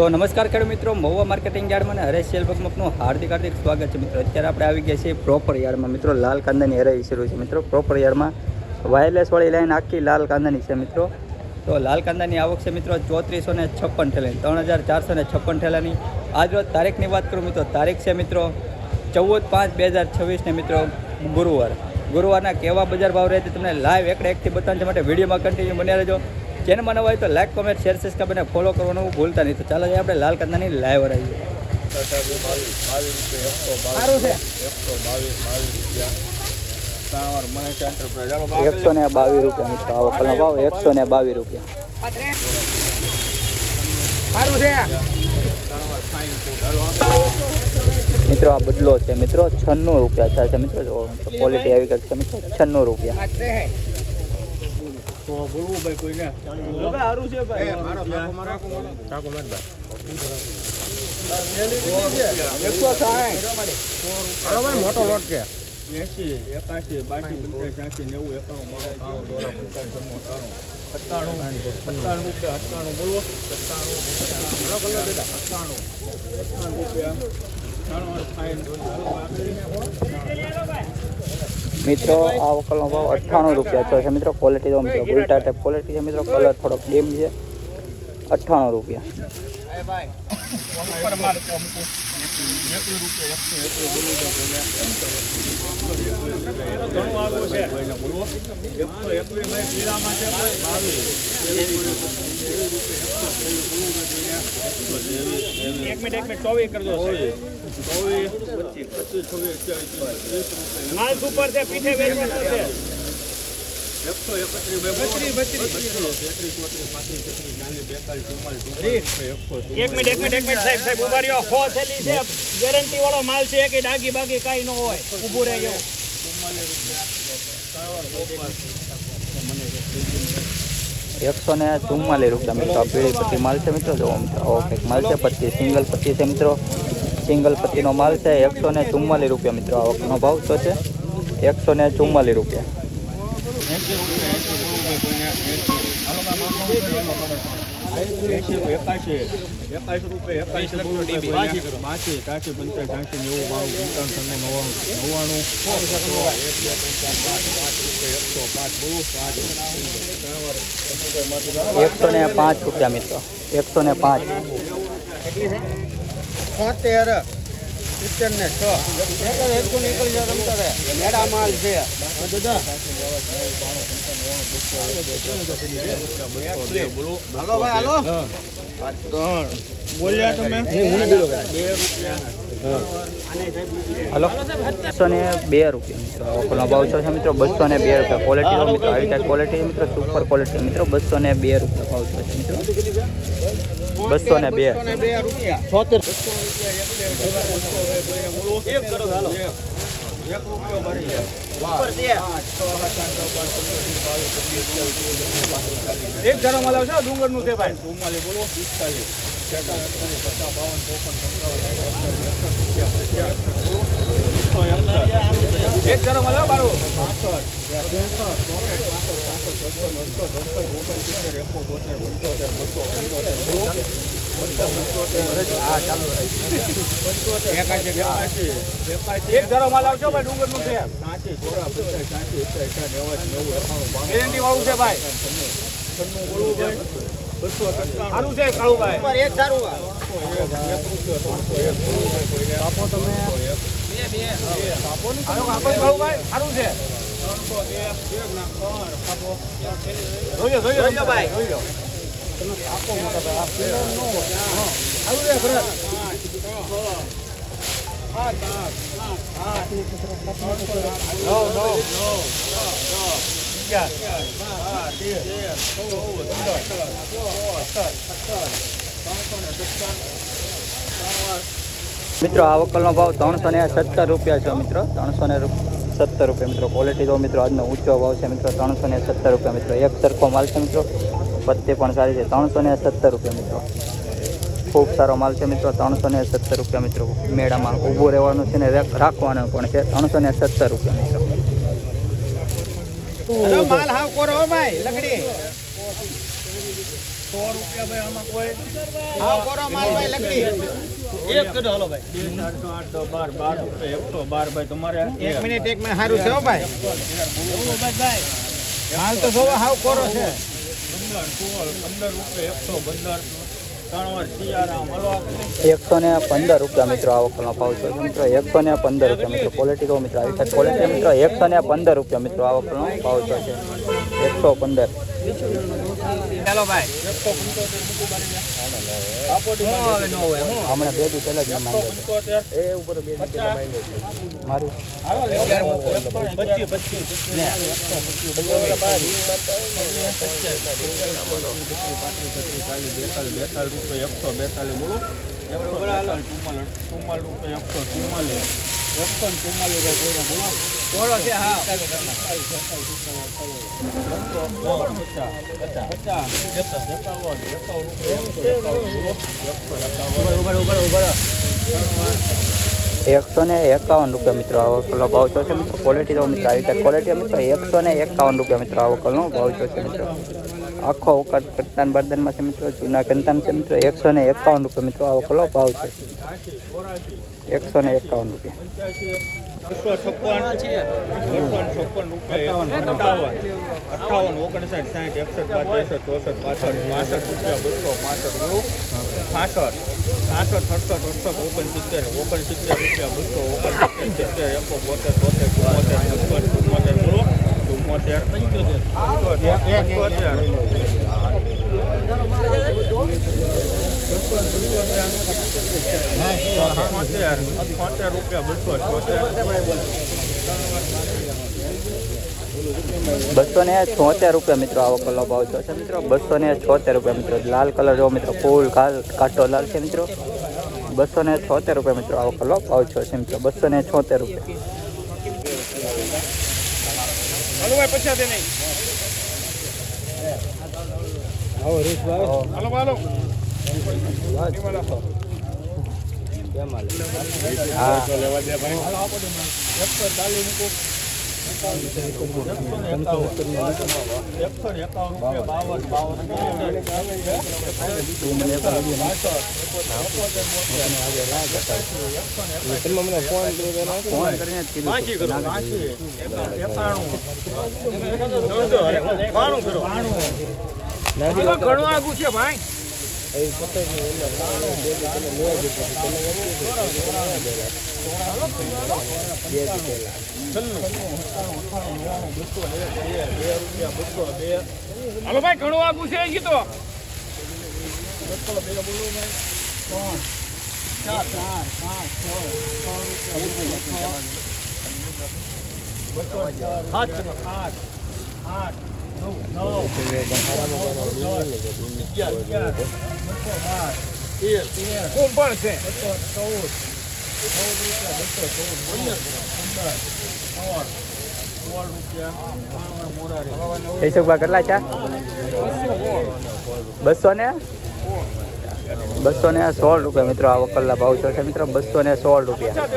તો નમસ્કાર ખેડૂત મિત્રો, મહુવા માર્કેટિંગ યાર્ડમાં અને હરેશ સેલબકમાં આપનું હાર્દિક સ્વાગત છે મિત્રો. અત્યારે આપણે આવી ગયા છીએ પ્રોપર યાર્ડમાં મિત્રો. લાલ કાંદાની હરાઈ શરૂ છે મિત્રો. પ્રોપર યાર્ડમાં વાયરલેસવાળી લાઈન આખી લાલ કાંદાની છે મિત્રો. તો લાલ કાંદાની આવક છે મિત્રો 3456 ઠેલાની, 3456 ઠેલાની. આજરોજ તારીખની વાત કરું મિત્રો, તારીખ છે મિત્રો 14/5/2026 ને મિત્રો ગુરુવારના કેવા બજાર ભાવ રહે તમને લાઈવ એકથી બતાવવા માટે વિડીયોમાં કન્ટિન્યુ બન્યા રહેજો. ચેનલમાં નવા હોય તો લાઈક, કોમેન્ટ, શેર, સબસ્ક્રાઇબ અને ફોલો કરવાનું ભૂલતા નહીં. તો ચાલો આપણે લાલ કાંદાની લાઈવ હરાઈએ. 122 રૂપિયા મિત્રો. આવો કલનો ભાવ 122 રૂપિયા મિત્રો. આ બદલો છે મિત્રો 96 રૂપિયા થાય છે મિત્રો. જો ક્વોલિટી આવી ગઈ છે મિત્રો 96 રૂપિયા. તો બોલવું ભાઈ કોઈને સારું છે ભાઈ. મોટો લોટ છે 80, 81, 82, 83, મિત્રો. આ વકલનો ભાવ 98 રૂપિયા છે મિત્રો. ક્વોલિટી તો મિત્રો ઉલ્ટા ટાઈપ ક્વોલિટી છે મિત્રો. કલર થોડોક ડીમ છે. 98 રૂપિયા. એક મિનિટ 24 કરજો. માલ સુપર છે, પીઠે વેચવાનો છે. 1 મિનિટ સાહેબ ઉભા રહ્યો. હો થેલી છે, ગેરંટી વાળો માલ છે કે ડાગી બાગી કાંઈ ન હોય. ઊભું રહે એવું. 144 રૂપિયા મિત્રો. પીળી પટ્ટી માલ છે મિત્રો. જો આવો કંઈક માલ છે. પટ્ટી સિંગલ પટ્ટી છે મિત્રો. સિંગલ પટ્ટીનો માલ છે 144 રૂપિયા મિત્રો. આવકનો ભાવ શું છે? 144 રૂપિયા. ₹105 રૂપિયા મિત્રો. 105. 76 માલ છે. હાલો ભાઈ હાલો. બોલ્યા તમે હલો. 202 રૂપિયા મિત્રો. આવકનો ભાવ છે મિત્રો 202 રૂપિયા. ક્વોલિટી મિત્રો આવી ટાઈપ ક્વોલિટી મિત્રો. સુપર ક્વોલિટી મિત્રો. 202 રૂપિયા ભાવ છે મિત્રો. 202 રૂપિયા. 76 એક જણો મળે છે ડુંગર નું છે ભાઈ. બોલો 45 એક જણો મળે બારું. એક જરો માલ આવજો ભાઈ. ડુંગર નું છે, ગેરંટી વાળું છે ભાઈ. સારું છે કાળુભાઈ. એક સારું આપો તમે. કાળુભાઈ સારું છે. જોઈ ભાઈ. તમે આપો મોટા ભાઈ. સારું છે ભરત. મિત્રો આ વકલનો ભાવ 317 રૂપિયા છે મિત્રો. 317 રૂપિયા મિત્રો. ક્વોલિટી તો મિત્રો આજનો ઊંચો ભાવ છે મિત્રો. 317 રૂપિયા મિત્રો. એક સરખો માલ છે મિત્રો. પત્તી પણ સારી છે. 317 રૂપિયા મિત્રો. ખૂબ સારો માલ છે મિત્રો. 317 રૂપિયા મિત્રો. મેળામાં ઊભું રહેવાનું છે ને રાખવાનું પણ છે. 317 રૂપિયા મિત્રો. માલ હાવ કોરો ભાઈ લકડી. રૂપિયા ભાઈ આમાં કોઈ હા કોરો માલ ભાઈ લકડી એક કદો હાલો ભાઈ 2 4 8 10 12 રૂપિયા 112 ભાઈ તમારે 1 મિનિટ સારું છે હો ભાઈ માલ તો જોવો હાવ કોરો છે 15 રૂપિયા 115 ત્રણ વાર શિયાળા મળવા 115 રૂપિયા મિત્રો આ વખતનો ભાવ છે મિત્રો 115 રૂપિયા મિત્રો ક્વોલિટી કહો મિત્રો આવી થાય ક્વોલિટી મિત્રો 115 રૂપિયા મિત્રો આ વખતનો ભાવ છે 115 ચાલો ભાઈ હમણાં 2 દી પહેલા જ મેં માંગ્યો એ ઉપર 2 દી પહેલા માંગ્યો મારું કોરો છે હા એકસો ને 51 રૂપિયા મિત્રો આ વકલનો ભાવ છે મિત્રો ક્વોલિટી તો મિત્રો આવી થાય ક્વોલિટી મિત્રો 151 રૂપિયા મિત્રો આ વકલનો ભાવ છે મિત્રો આખો વખત કંતાન બર્દનમાં છે મિત્રો જૂના કંતાન છે મિત્રો 151 રૂપિયા મિત્રો આ વકલનો ભાવ છે 151 રૂપિયા 256 રૂપિયા 58 59 60 61 62 63 64 65 68 ₹276 રૂપિયા મિત્રો આ વકલનો ભાવ છે મિત્રો 276 રૂપિયા મિત્રો લાલ કલર જો મિત્રો ફૂલ કાટો લાલ છે મિત્રો 276 રૂપિયા મિત્રો આ વકલનો ભાવ છે મિત્રો 276 રૂપિયા હાલો ભાઈ પછાતે નહીં આવો રીત ભાઈ હાલો હાલો હા લેવા દે ભાઈ ફોન કરીને જ કીધું ઘણું આગું છે ભાઈ હાલો ભાઈ ઘણું આગું છે એ તો કેશવભાઈ કેટલા છે 216 રૂપિયા મિત્રો આ વકલના ભાવ છે મિત્રો 216 રૂપિયા